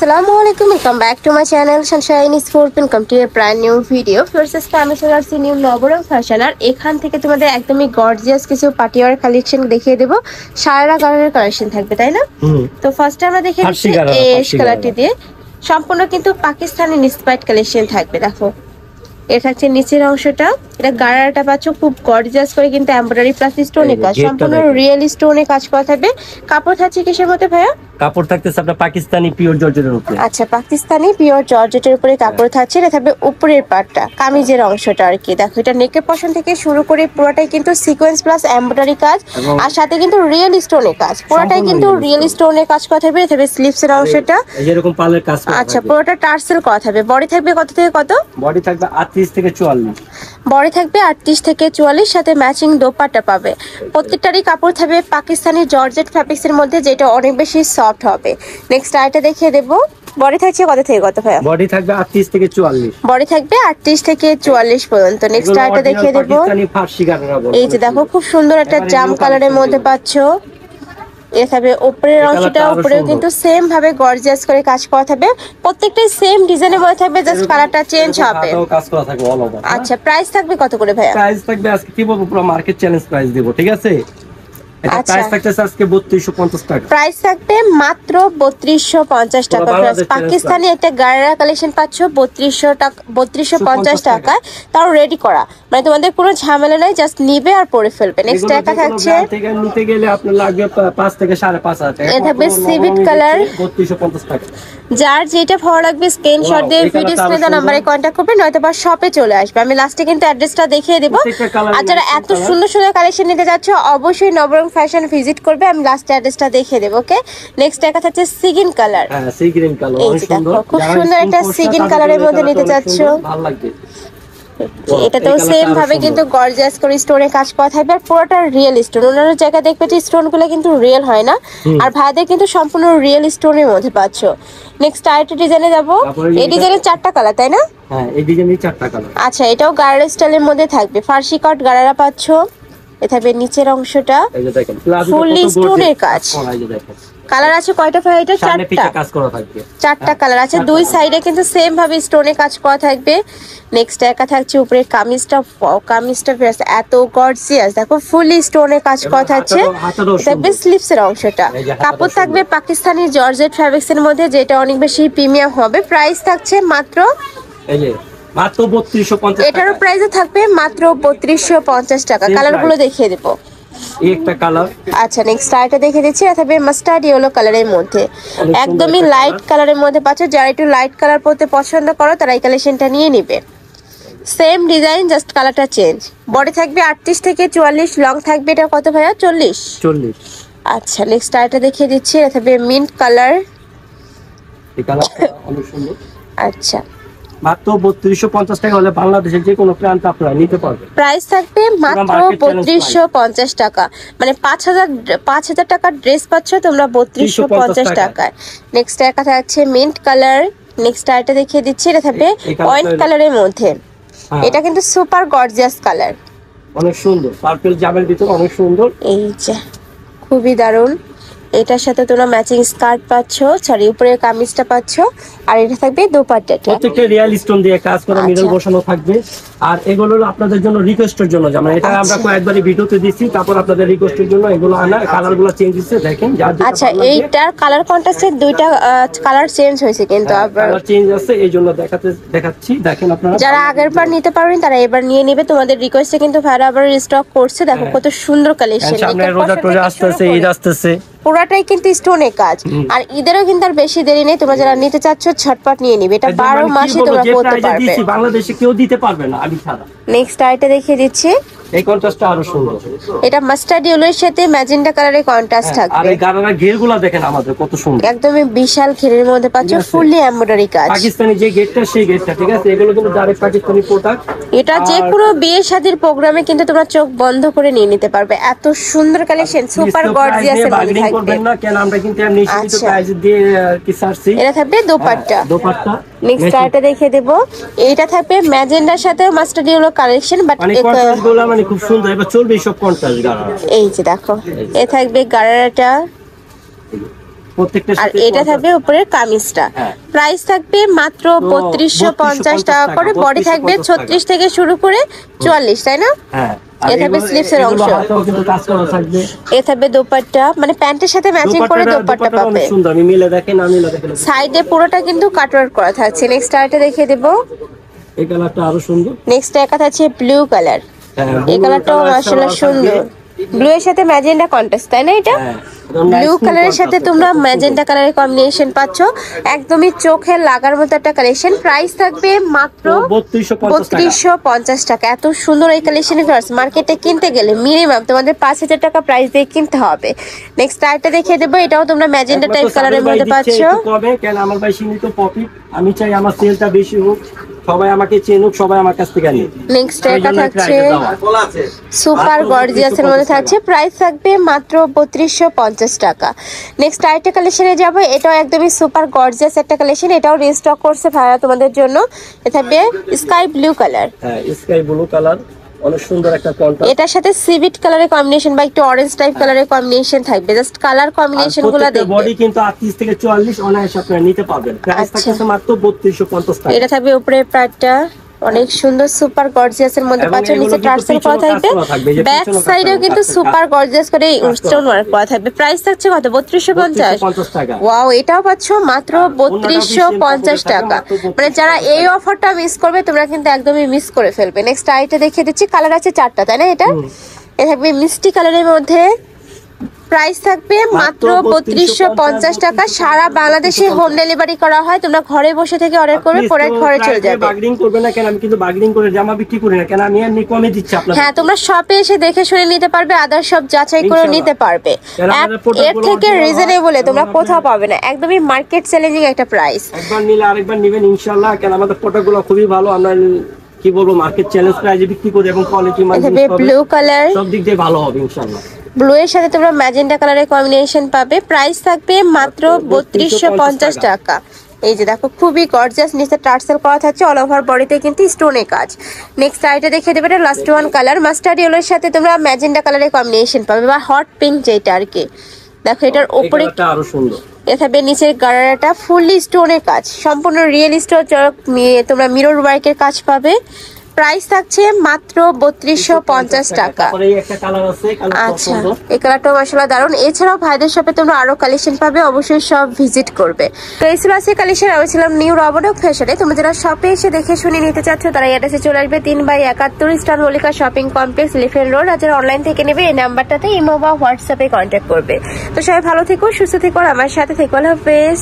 Assalamualaikum, welcome back to my channel Sunshine Sport. Welcome to a brand new video. First আমি চলে আসছি new Nabarang fashion আর এখান থেকে তোমাদের একদমই গর্জিয়াস কিছু পার্টি ওয়্যার কালেকশন দেখিয়ে দেব। সারা কালারের কালেকশন থাকবে, তাই না? তো ফার্স্টে আমরা দেখে নিচ্ছি এই কালারটি দিয়ে সম্পূর্ণ কিন্তু পাকিস্তানি ইন্সপায়ার্ড কালেকশন থাকবে। দেখো এটা থাকছে নিচের অংশটা, এটা গাড়াটা পাচ্ছ খুব গর্জিয়াস করে কিন্তু এমব্রয়ডারি প্লাস স্টোনে কাজ, সম্পূর্ণ রিয়েল স্টোনে কাজ করা থাকবে। কাপড় থাকছে কিসের মধ্যে ভাইয়া? কাপড় থাকতেছে আপনার পাকিস্তানি পিওর জর্জেটের উপরে। আচ্ছা, পাকিস্তানি পিওর জর্জেটের উপরে কাপড় থাকছে। এটা থাকবে উপরের পাটটা, কামিজের অংশটা আর কি। দেখো এটা নেকের পশন থেকে শুরু করে পুরোটাই কিন্তু সিকোয়েন্স প্লাস এমব্রয়ডারি কাজ, আর সাথে কিন্তু রিয়েল স্টোনের কাজ, পুরোটাই কিন্তু রিয়েল স্টোনের কাজ করা থাকবে। থাকবে স্লিভসের অংশটা এরকম পালের কাজ করা। আচ্ছা, পুরোটা টার্সেল করা থাকবে। বডি থাকবে কত থেকে কত? বডি থাকবে 38 থেকে 44। বডি থাকবে 38 থেকে 44, সাথে ম্যাচিং দোপাট্টা পাবে। প্রত্যেকটারই কাপড় থাকবে পাকিস্তানি জর্জেট ফ্যাব্রিক্সের মধ্যে, যেটা অনেক বেশি সফট হবে। নেক্সট আইটা দেখিয়ে দেবো। বডি থাকছে কত থেকে কত ভাইয়া? বডি থাকবে 38 থেকে 44। বডি থাকবে 38 থেকে 44 পর্যন্ত। নেক্সট আইটা দেখিয়ে দেবো। পাকিস্তানি ফার্সি গাড়ারা বলে। এই যে দেখো খুব সুন্দর একটা জাম কালারের মধ্যে পাচ্ছো। এর থাকবে উপরের অংশটা, উপরেও কিন্তু সেম ভাবে গর্জিয়াস করে কাজ করা থাকবে। প্রত্যেকটাই সেম ডিজাইনের মধ্যে থাকবে, জাস্ট কালারটা চেঞ্জ হবে। কাজ করা থাকবে অল ওভার। আচ্ছা, প্রাইস থাকবে কত করে ভাইয়া? প্রাইস থাকবে আজকে কি বলবো, পুরো মার্কেট চ্যালেঞ্জ প্রাইস দেব, ঠিক আছে? এটা প্রাইস থাকছে আজকে 3250 টাকা। প্রাইস থাকবে মাত্র 3250 টাকা। পাকিস্তানি একটা গাড়ারা কালেকশন পাচ্ছ 3250 টাকা, তাও রেডি করা, মানে তোমাদের কোনো ঝামেলা নাই, জাস্ট নিবে আর পরে ফেলবে। নেক্সট একটা থাকছে, থেকে নিতে গেলে আপনার লাগবে 5 থেকে 5.5 টাকা। এটা থাকবে সিভিট কালার 3250 টাকা। যার যেটা ভালো লাগবে স্ক্রিনশট দিয়ে ভিডিও স্ক্রিনে নাম্বারে কন্টাক্ট করবে, নয়তো বা শপে চলে আসবে। আমি লাস্টে কিন্তু অ্যাড্রেসটা দেখিয়ে দেব। আর যারা এত সুন্দর সুন্দর কালেকশন নিতে যাচ্ছ অবশ্যই নবরং ফ্যাশন ভিজিট করবে। আমি লাস্ট অ্যাড্রেসটা দেখিয়ে দেব। ওকে, নেক্সট দেখা যাচ্ছে সিগিন কালার। হ্যাঁ, সিগিন কালার অনেক সুন্দর। খুব সুন্দর একটা সিগিন কালারের মধ্যে নিতে যাচ্ছ, ভালো লাগবে। এটাতেও সেম ভাবে কিন্তু গর্জিয়াস করে স্টোনে কাজ করা থাকবে, আর পুরোটা রিয়েল স্টোন। অন্যান্য জায়গায় দেখবে যে স্টোন গুলো কিন্তু রিয়েল হয় না, আর ভাইদের কিন্তু সম্পূর্ণ রিয়েল স্টোনের মধ্যে পাচ্ছ। নেক্সট আরেকটা ডিজাইনে যাবো। এই ডিজাইনের 4টা কালার, তাই না? হ্যাঁ, এই ডিজাইনের 4টা কালার। আচ্ছা, এটাও গাড়ারা স্টাইলের মধ্যে থাকবে, ফার্সি কাট গাড়ারা পাচ্ছ। এ থাকবে নিচের অংশটা এই যে দেখেন ফুললি স্টোনের কাজ। এই যে দেখেন কালার আছে কয়টা ভাই? এটা 4টা কাজ করা থাকবে। 4টা কালার আছে, দুই সাইডে কিন্তু সেম ভাবে স্টোনে কাজ করা থাকবে। নেক্সট একা থাকছে উপরে কামিজটা এত গর্জিয়াস, দেখো ফুললি স্টোনে কাজ করা থাকছে। থাকবে স্লিভসের অংশটা, কাপড় থাকবে পাকিস্তানি জর্জেট ফ্যাব্রিক্সের মধ্যে, যেটা অনেক বেশি প্রিমিয়াম হবে। প্রাইস থাকছে মাত্র এই যে মাত্র 3250 টাকা। এটারও প্রাইসে থাকবে মাত্র 3250 টাকা। কালারগুলো দেখিয়ে দেব। একটা কালার। আচ্ছা, নেক্সট আরেকটা দেখে দিচ্ছি। এটা থাকবে মাস্টার্ড ইয়েলো কালারের মধ্যে, একদমই লাইট কালারের মধ্যে পাচ্ছ। যারা একটু লাইট কালার পরতে পছন্দ করো তারা এই কালেকশনটা নিয়ে নিবে। সেম ডিজাইন, জাস্ট কালারটা চেঞ্জ। বডি থাকবে 38 থেকে 44, লং থাকবে এটা কত ভাইয়া? 40। আচ্ছা, নেক্সট আরেকটা দেখিয়ে দিচ্ছি। এটা থাকবে মিন্ট কালার। এই কালারটা অনেক সুন্দর। আচ্ছা, মাত্র 3250 টাকা হলে বাংলাদেশের যে কোনো প্রান্ত আপনারা নিতে পারবেন। প্রাইস থাকবে মাত্র 3250 টাকা, মানে 5000 টাকার ড্রেস পাচ্ছ তোমরা 3250 টাকায়। নেক্সট একটা থাকছে মিন্ট কালার। নেক্সট আরেকটা দেখিয়ে দিচ্ছি। এটা থাকবে ওয়াইন কালারের মধ্যে, এটা কিন্তু সুপার গর্জিয়াস কালার, অনেক সুন্দর। পার্পল জামের ভিতর অনেক সুন্দর। এই যে খুবই দারুণ। এটার সাথে তোমরা ম্যাচিং স্কার্ট পাচ্ছ, সরি উপরের কামিজটা পাচ্ছ, আর এটা থাকবে দোপাট্টাটা। প্রত্যেকটা রিয়েল স্টোন দিয়ে কাজ করা, মিডল বসানো থাকবে। আর এগুলো হলো আপনাদের জন্য রিকোয়েস্টের জন্য, যেমন এটা আমরা কয়েকবারই ভিডিওতে দিচ্ছি, তারপর আপনাদের রিকোয়েস্টের জন্য এগুলো আনা। কালারগুলো চেঞ্জ হচ্ছে দেখেন। আচ্ছা, এইটার কালার কন্ট্রাস্টে দুইটা কালার চেঞ্জ হয়েছে, কিন্তু আবার কালার চেঞ্জ আছে, এইজন্য দেখাচ্ছি। দেখেন আপনারা যারা আগেরবার নিতে পারেন তারা এবার নিয়ে নেবে। তোমাদের রিকোয়েস্টে কিন্তু ভাইরা আবার রিস্টক করছে। দেখো কত সুন্দর কালেকশন। সামনে রোজা আসতেছে, ঈদ আসতেছে, পুরাটাই কিন্তু স্টোনে কাজ। আর ঈদেরও কিন্তু আর বেশি দেরি নেই, তোমরা যারা নিতে চাচ্ছ ঝটপট নিয়ে নিবে। এটা 12 মাসই তোমরা পড়তে পারবে। বাংলাদেশে কেউ দিতে পারবে না আমি ছাড়া। নেক্সট আইটা দেখিয়ে দিচ্ছি। এই কন্ট্রাস্টটা আরো সুন্দর। এটা মাস্টার্ড ইয়েলোর সাথে ম্যাজেন্টা কালারের কন্ট্রাস্ট থাকবে। আর এই গারারা ঘেরগুলো দেখেন আমাদের কত সুন্দর, একদমই বিশাল ঘেরের মধ্যে পাচ্ছ, ফুললি এমব্রয়ডারি কাজ। পাকিস্তানি যে গেটটা সেই গেটটা, ঠিক আছে? এগুলো কিন্তু ডাইরেক্ট পাকিস্তানি প্রোডাক্ট। এটা যে কোনো বিয়ে শাদীর প্রোগ্রামে কিন্তু তোমরা চোখ বন্ধ করে নিয়ে নিতে পারবে। এত সুন্দর কালেকশন, সুপার গর্জিয়াস এর মধ্যে থাকবে। না কেন আমরা কিন্তু এমনি সীমিত প্রাইস দিয়ে কি সারছি। এটা থাকবে দোপাট্টা। নেক্সট আইটা দেখিয়ে দেব। এইটা থাকবে ম্যাজেন্ডার সাথে মাস্টার্ড ইয়েলো কালেকশন, বাট কন্ট্রাস্টগুলো মানে খুব সুন্দর। এবার চলবে সব কন্ট্রাস্ট গাড়া। এই যে দেখো, এ থাকবে গাড়ারাটা, প্রত্যেকটা আর এটা থাকবে উপরের কামিজটা, প্রাইস থাকবে মাত্র 3250 টাকা করে। বডি থাকবে 36 থেকে শুরু করে 44, তাই না? হ্যাঁ, এটা থাকবে স্লিভসের অংশ, কিন্তু কাজ করা থাকবে। এটা থাকবে দোপাট্টা, মানে প্যান্টের সাথে ম্যাচিং করে দোপাট্টা পাবে। সুন্দর, আমি মিলে দেখেন, আমি মিলে দেখেন, সাইডে পুরোটা কিন্তু কাটওয়ার্ক করা থাকছে। নেক্সট আরেকটা দেখিয়ে দেব, এই কালারটা আরো সুন্দর। নেক্সট একটা থাকছে ব্লু কালার, এই কালারটাও মাশাআল্লাহ সুন্দর। ব্লু এর সাথে ম্যাজেন্টা কন্ট্রাস্ট, তাই না? এটা ব্লু কালারের সাথে তোমরা ম্যাজেন্টা কালারের কম্বিনেশন পাচ্ছ, একদমই চোখে লাগার মতো একটা কালেকশন। প্রাইস থাকবে মাত্র 3250 টাকা। এত সুন্দর এই কালেকশনের মার্কেটে কিনতে গেলে মিনিমাম তোমাদের 5000 টাকা প্রাইস দিয়ে কিনতে হবে। নেক্সট আরেকটা দেখিয়ে দেবো, এটাও তোমরা ম্যাজেন্টা টাইপ কালারের মধ্যে পাচ্ছ। কেন আমার ভাই সীমিত প্রফিট, আমি চাই আমার সেলটা বেশি হোক, সবাই আমাকে চেনুক, সবাই আমার কাছ থেকে নিক। নেক্সট এটা থাকছে সুপার গর্জিয়াস এর মধ্যে থাকছে, প্রাইস থাকবে মাত্র 3250 টাকা। নেক্সট আরেকটা কালেকশনে যাব, এটাও একদমই সুপার গর্জিয়াস একটা কালেকশন, এটাও রিস্টক করছে ভাইয়া তোমাদের জন্য। এটা থাকবে স্কাই ব্লু কালার, হ্যাঁ স্কাই ব্লু কালার, অনেক সুন্দর একটা কন্ট্রাস্ট। এটার সাথে সিভিট কালারের কম্বিনেশন বা একটু অরেঞ্জ টাইপ কালারের কম্বিনেশন থাকবে। জাস্ট কালার কম্বিনেশনগুলো দেখবে। বডি কিন্তু 38 থেকে 44 অনায়াসে আপনারা নিতে পারবেন। প্রাইস থাকছে মাত্র 3250 টাকা। এটা থাকবে উপরে পাটটা অনেক সুন্দর সুপার গর্জিয়াস এর মধ্যে পাচ্ছ, নিচে টার্সেল করা থাকবে, ব্যাক সাইডেও কিন্তু সুপার গর্জিয়াস করে স্টোন ওয়ার্ক করা থাকবে। প্রাইস থাকছে কত? 3250 টাকা। ওয়াও, এটাও পাচ্ছ মাত্র 3250 টাকা। মানে যারা এই অফারটা মিস করবে তোমরা কিন্তু একদমই মিস করে ফেলবে। নেক্সট আইটা দেখিয়ে দিচ্ছি, কালার আছে 4টা, তাই না? এটা থাকবে মিষ্টি কালারের মধ্যে, প্রাইস থাকবে মাত্র 3250 টাকা। সারা বাংলাদেশে হোম ডেলিভারি করা হয়, তোমরা ঘরে বসে থেকে অর্ডার করবে, পরে ঘরে চলে যাবে। বার্গেনিং করবে না কেন? আমি কিন্তু বার্গেনিং করে জামা বিক্রি করি না কেন, আমি এমনি কমে দিচ্ছি আপনাদের। হ্যাঁ, তোমরা শপে এসে দেখে শুনে নিতে পারবে, আদার সব যাচাই করে নিতে পারবে। এর থেকে রিজনেবল তোমরা কোথাও পাবে না, একদমই মার্কেট চ্যালেঞ্জিং একটা প্রাইস। একবার নিলে আরেকবার নেবেন ইনশাআল্লাহ, কেন আমাদের প্রোডাক্টগুলো খুবই ভালো, আমরা কি বলবো মার্কেট চ্যালেঞ্জ প্রাইসে বিক্রি করি এবং কোয়ালিটি মান ব্লু কালার, সব দিক দিয়ে ভালো হবে ইনশাআল্লাহ। ব্লু এর সাথে তোমরা ম্যাজেন্টা কালারের কম্বিনেশন পাবে, প্রাইস থাকবে মাত্র 3250 টাকা। এই যে দেখো খুবই গর্জিয়াস, নিচে টার্সেল করা থাকছে, অল ওভার বডিতে কিন্তু স্টোনে কাজ। নেক্সট আইটা দেখিয়ে দেবে, এটা লাস্ট ওয়ান কালার, মাস্টার্ড ইয়েলোর সাথে তোমরা ম্যাজেন্টা কালারের কম্বিনেশন পাবে বা হট পিঙ্ক যেটা আর কি। দেখো এটার উপরে আরো সুন্দর, এটা নিচের গাড়াটা ফুললি স্টোনের কাজ, সম্পূর্ণ রিয়েল স্টোন, তোমরা মিরর ওয়ার্কের কাজ পাবে। প্রাইস থাকছে মাত্র 3250 টাকা। আচ্ছা, এই কালারটা মাশাআল্লাহ দারুন। এছাড়াও ভাইদের শপে তোমরা আরো কালেকশন পাবে, অবশ্যই সব ভিজিট করবে। তো এই ছিল আজকে কালেকশন। আমি ছিলাম নিউ রবটক ফ্যাশনে। তোমরা যারা শপে এসে দেখে শুনে নিতে চাচ্ছ তারা অ্যাড্রেসে চলে আসবে 3/71 ইস্টার্ন মল্লিকা শপিং কমপ্লেক্স, লিফেন রোড। আর যারা অনলাইন থেকে নেবে এই নাম্বারটাতে ইমো বা হোয়াটসঅ্যাপে কন্ট্যাক্ট করবে। তো সবাই ভালো থেকো, সুস্থ থেকো, আমার সাথে থেকো। আল্লাহ হাফেজ।